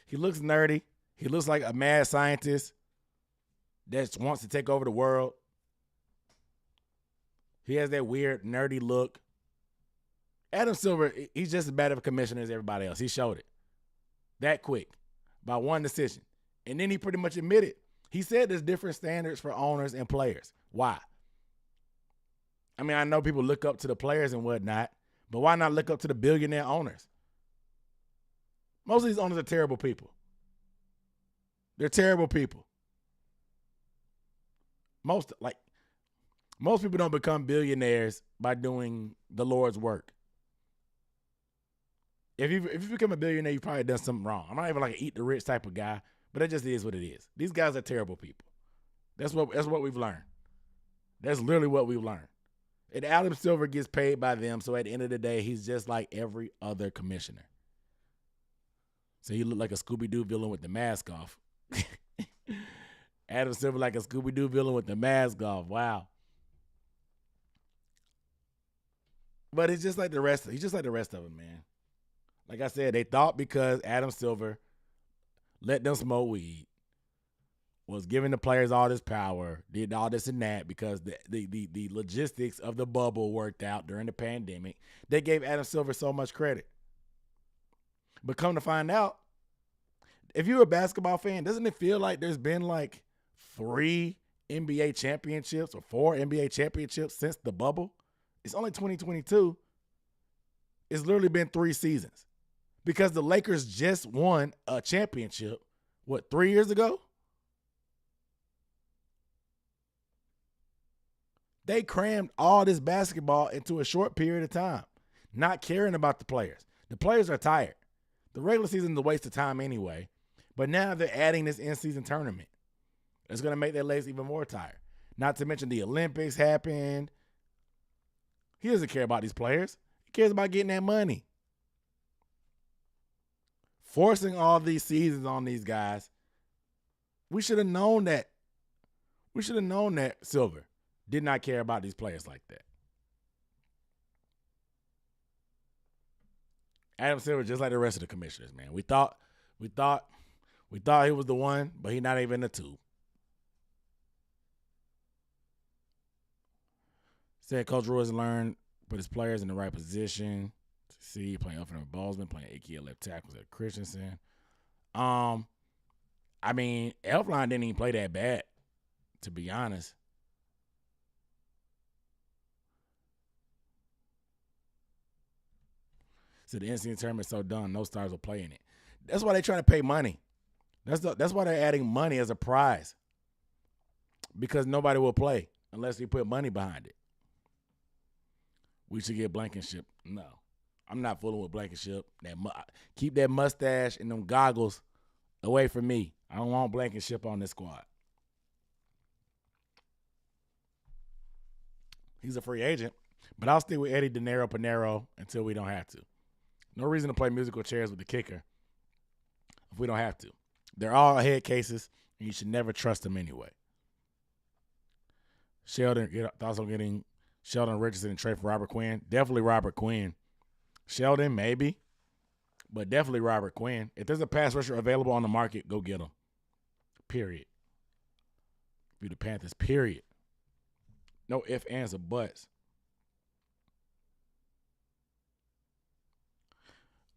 nerdy, he looks like a mad scientist that wants to take over the world. He has that weird nerdy look. Adam Silver, he's just as bad of a commissioner as everybody else. He showed it that quick by one decision. And then he pretty much admitted. He said there's different standards for owners and players. Why? I mean, I know people look up to the players and whatnot, but why not look up to the billionaire owners? Most of these owners are terrible people. They're terrible people. Most people don't become billionaires by doing the Lord's work. If you become a billionaire, you've probably done something wrong. I'm not even like an eat the rich type of guy, but it just is what it is. These guys are terrible people. That's what we've learned. That's literally what we've learned. And Adam Silver gets paid by them, so at the end of the day, he's just like every other commissioner. So he looked like a Scooby-Doo villain with the mask off. Adam Silver like a Scooby-Doo villain with the mask off. Wow. But it's just like the rest. He's just like the rest of them, man. Like I said, they thought because Adam Silver let them smoke weed, was giving the players all this power, did all this and that because the logistics of the bubble worked out during the pandemic. They gave Adam Silver so much credit. But come to find out, if you're a basketball fan, doesn't it feel like there's been like 3 NBA championships or 4 NBA championships since the bubble? It's only 2022. It's literally been 3 seasons because the Lakers just won a championship, 3 years ago? They crammed all this basketball into a short period of time, not caring about the players. The players are tired. The regular season is a waste of time anyway, but now they're adding this in-season tournament. It's going to make their legs even more tired. Not to mention the Olympics happened. He doesn't care about these players. He cares about getting that money. Forcing all these seasons on these guys. We should have known that. We should have known that Silver did not care about these players like that. Adam Silver, just like the rest of the commissioners, man. We thought he was the one, but he's not even the two. Said Coach Roy has learned put his players in the right position. See, playing up with Bozeman, playing AK at left tackles at Christensen. I mean, Elfline didn't even play that bad, to be honest. So the NCAA tournament is so done, no stars will play in it. That's why they're trying to pay money. That's why they're adding money as a prize. Because nobody will play unless you put money behind it. We should get Blankenship. No, I'm not fooling with Blankenship. Keep that mustache and them goggles away from me. I don't want Blankenship on this squad. He's a free agent, but I'll stick with Eddie De Niro Panero until we don't have to. No reason to play musical chairs with the kicker if we don't have to. They're all head cases, and you should never trust them anyway. Thoughts on getting Sheldon Richardson and trade for Robert Quinn? Definitely Robert Quinn. Sheldon, maybe, but definitely Robert Quinn. If there's a pass rusher available on the market, go get him. Period. If you're the Panthers, period. No ifs, ands, or buts.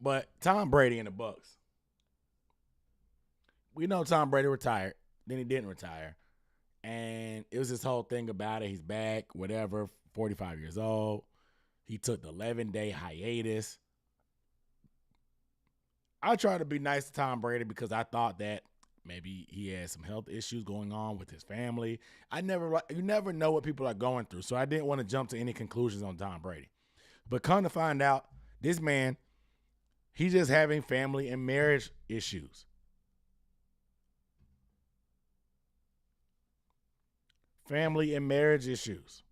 But Tom Brady and the Bucs. We know Tom Brady retired. Then he didn't retire. And it was this whole thing about it. He's back, whatever, 45 years old. He took the 11-day hiatus. I tried to be nice to Tom Brady because I thought that maybe he had some health issues going on with his family. You never know what people are going through, so I didn't want to jump to any conclusions on Tom Brady. But come to find out, this man, he's just having family and marriage issues. Family and marriage issues.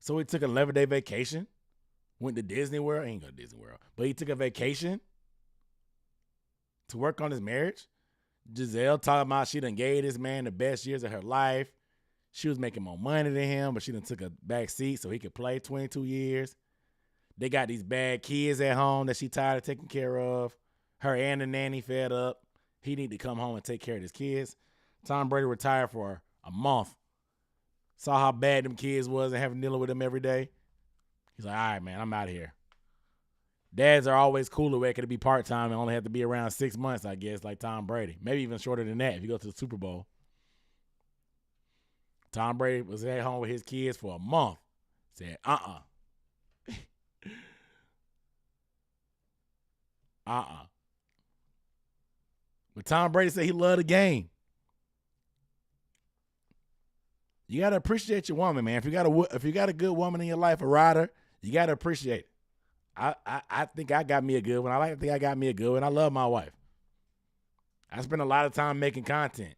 So he took an 11-day vacation, went to Disney World. He ain't go to Disney World, but he took a vacation to work on his marriage. Giselle talking about she done gave this man the best years of her life. She was making more money than him, but she done took a back seat so he could play 22 years. They got these bad kids at home that she tired of taking care of. Her and the nanny fed up. He need to come home and take care of his kids. Tom Brady retired for a month. Saw how bad them kids was and having to deal with them every day. He's like, all right, man, I'm out of here. Dads are always cooler where it could be part-time and only have to be around 6 months, I guess, like Tom Brady. Maybe even shorter than that if you go to the Super Bowl. Tom Brady was at home with his kids for a month. Said, But Tom Brady said he loved the game. You got to appreciate your woman, man. If you got a good woman in your life, a rider, you got to appreciate it. I think I got me a good one. I like to think I got me a good one. I love my wife. I spend a lot of time making content.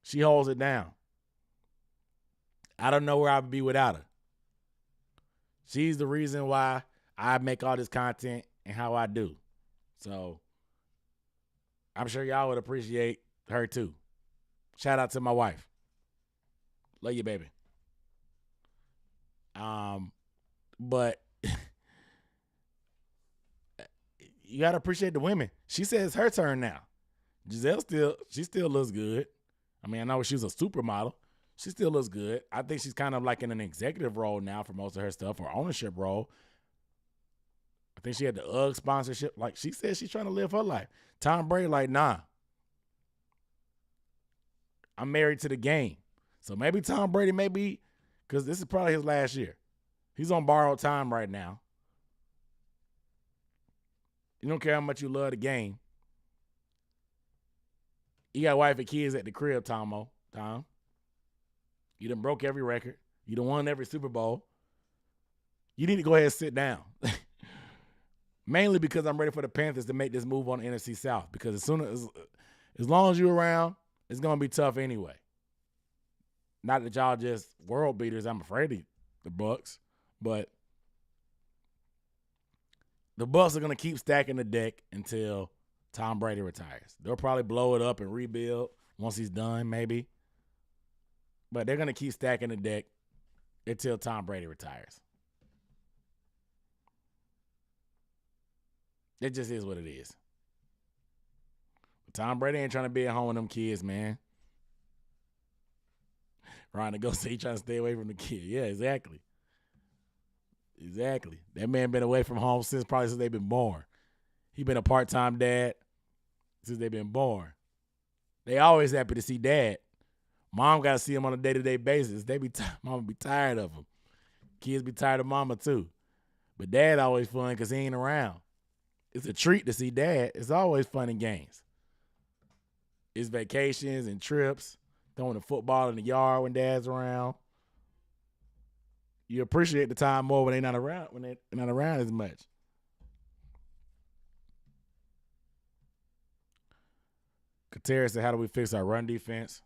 She holds it down. I don't know where I would be without her. She's the reason why I make all this content and how I do. So I'm sure y'all would appreciate her too. Shout out to my wife. Love you, baby. But you gotta appreciate the women. She says it's her turn now. Giselle still looks good. I mean, I know she was a supermodel. She still looks good. I think she's kind of like in an executive role now for most of her stuff, or ownership role. I think she had the UGG sponsorship. Like she said, she's trying to live her life. Tom Brady, like, nah. I'm married to the game. So maybe Tom Brady because this is probably his last year. He's on borrowed time right now. You don't care how much you love the game. You got wife and kids at the crib, Tom. You done broke every record. You done won every Super Bowl. You need to go ahead and sit down. Mainly because I'm ready for the Panthers to make this move on the NFC South. Because as long as you're around, it's going to be tough anyway. Not that y'all just world beaters. I'm afraid of the Bucs. But the Bucs are going to keep stacking the deck until Tom Brady retires. They'll probably blow it up and rebuild once he's done, maybe. But they're going to keep stacking the deck until Tom Brady retires. It just is what it is. But Tom Brady ain't trying to be at home with them kids, man. Ryan to go say he trying to stay away from the kid. Yeah, exactly. Exactly. That man been away from home since they've been born. He been a part-time dad since they've been born. They always happy to see dad. Mom got to see him on a day-to-day basis. Mama be tired of him. Kids be tired of mama too. But dad always fun because he ain't around. It's a treat to see dad. It's always fun and games. It's vacations and trips, throwing the football in the yard when dad's around. You appreciate the time more when they're not around as much. Katera said, how do we fix our run defense?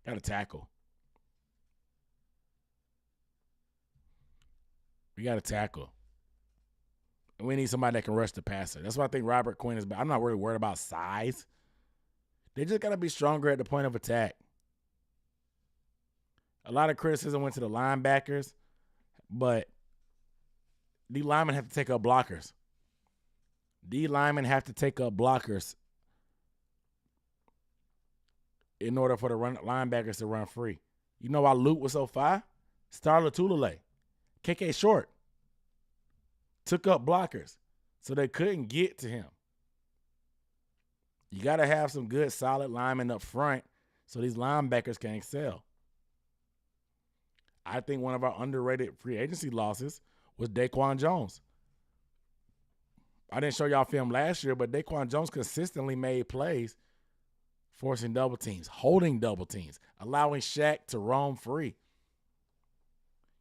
Got to tackle. We got to tackle. And we need somebody that can rush the passer. That's why I think Robert Quinn is. I'm not really worried about size. They just got to be stronger at the point of attack. A lot of criticism went to the linebackers, but D linemen have to take up blockers. D linemen have to take up blockers in order for the linebackers to run free. You know why Luke was so fire? Starla Tulele, KK Short took up blockers so they couldn't get to him. You got to have some good, solid linemen up front so these linebackers can excel. I think one of our underrated free agency losses was Daquan Jones. I didn't show y'all film last year, but Daquan Jones consistently made plays, forcing double teams, holding double teams, allowing Shaq to roam free.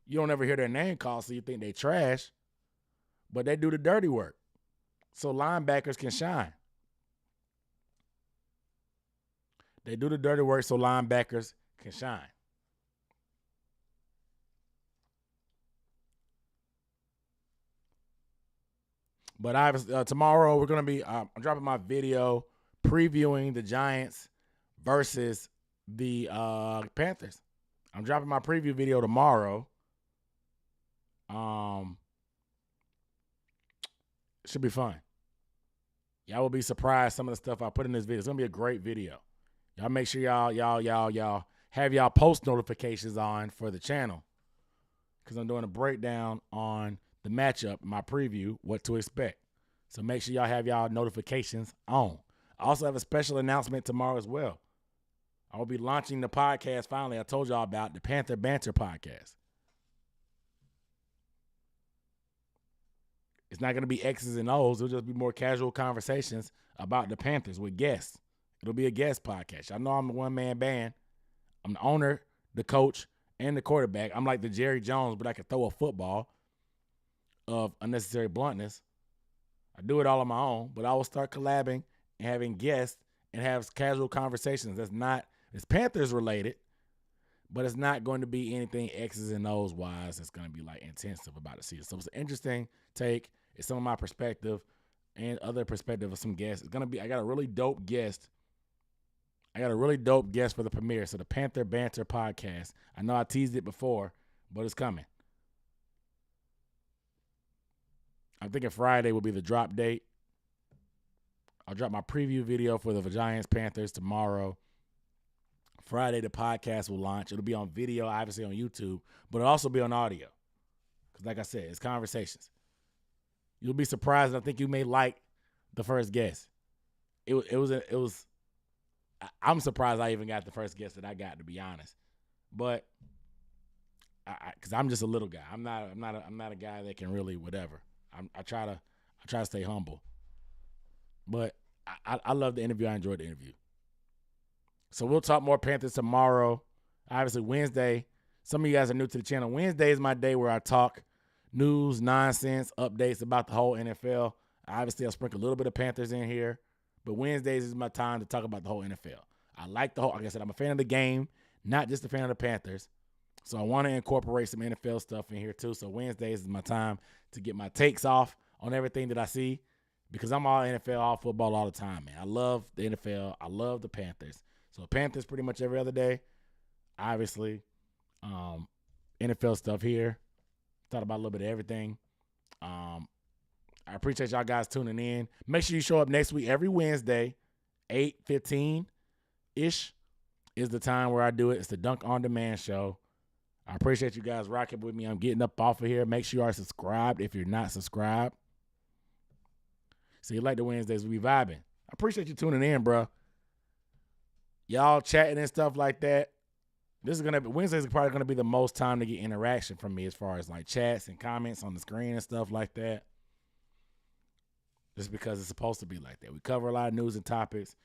You don't ever hear their name called, so you think they trash, but they do the dirty work so linebackers can shine. They do the dirty work so linebackers can shine. But tomorrow we're gonna be. I'm dropping my video previewing the Giants versus the Panthers. I'm dropping my preview video tomorrow. Should be fun. Y'all will be surprised some of the stuff I put in this video. It's gonna be a great video. Y'all make sure y'all have y'all post notifications on for the channel, because I'm doing a breakdown on the matchup, my preview, what to expect. So make sure y'all have y'all notifications on. I also have a special announcement tomorrow as well. I will be launching the podcast finally. I told y'all about the Panther Banter podcast. It's not going to be X's and O's. It'll just be more casual conversations about the Panthers with guests. It'll be a guest podcast. I know I'm a one-man band. I'm the owner, the coach, and the quarterback. I'm like the Jerry Jones, but I can throw a football of unnecessary bluntness. I do it all on my own, but I will start collabing and having guests and have casual conversations. It's Panthers related, but it's not going to be anything X's and O's wise. It's going to be like intensive about the season. So it's an interesting take. It's some of my perspective and other perspective of some guests. I got a really dope guest. I got a really dope guest for the premiere. So the Panther Banter podcast. I know I teased it before, but it's coming. I'm thinking Friday will be the drop date. I'll drop my preview video for the Giants Panthers tomorrow. Friday, the podcast will launch. It'll be on video, obviously on YouTube, but it'll also be on audio. Because like I said, it's conversations. You'll be surprised. I think you may like the first guest. I'm surprised I even got the first guest that I got, to be honest. But because I'm just a little guy. I'm not a guy that can really whatever. I try to stay humble. But I love the interview. I enjoyed the interview. So we'll talk more Panthers tomorrow. Obviously Wednesday. Some of you guys are new to the channel. Wednesday is my day where I talk news, nonsense, updates about the whole NFL. Obviously, I'll sprinkle a little bit of Panthers in here. But Wednesdays is my time to talk about the whole NFL. Like I said, I'm a fan of the game, not just a fan of the Panthers. So I want to incorporate some NFL stuff in here too. So Wednesdays is my time to get my takes off on everything that I see, because I'm all NFL, all football all the time, man. I love the NFL. I love the Panthers. So Panthers pretty much every other day. Obviously, NFL stuff here. Thought about a little bit of everything. I appreciate y'all guys tuning in. Make sure you show up next week every Wednesday, 8:15-ish is the time where I do it. It's the Dunk On Demand show. I appreciate you guys rocking with me. I'm getting up off of here. Make sure you are subscribed if you're not subscribed. So you like the Wednesdays, we vibing. I appreciate you tuning in, bro. Y'all chatting and stuff like that. Wednesdays are probably gonna be the most time to get interaction from me, as far as like chats and comments on the screen and stuff like that. Just because it's supposed to be like that. We cover a lot of news and topics.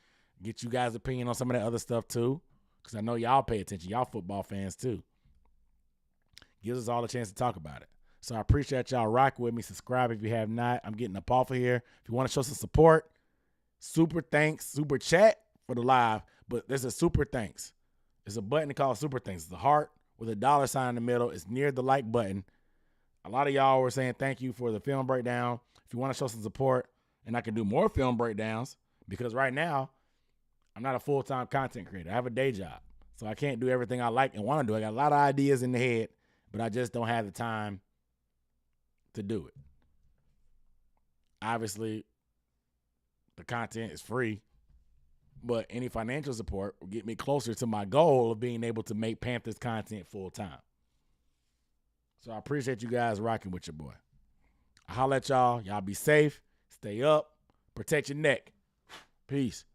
Get you guys' opinion on some of that other stuff too, because I know y'all pay attention. Y'all football fans too. Gives us all a chance to talk about it. So I appreciate y'all rocking with me. Subscribe if you have not. I'm getting up off of here. If you want to show some support, super thanks, super chat for the live. But there's a super thanks. There's a button called super thanks. It's a heart with a $sign in the middle. It's near the like button. A lot of y'all were saying thank you for the film breakdown. If you want to show some support, and I can do more film breakdowns, because right now I'm not a full-time content creator. I have a day job. So I can't do everything I like and want to do. I got a lot of ideas in the head, but I just don't have the time to do it. Obviously, the content is free, but any financial support will get me closer to my goal of being able to make Panthers content full-time. So I appreciate you guys rocking with your boy. I'll holler at y'all. Y'all be safe. Stay up. Protect your neck. Peace.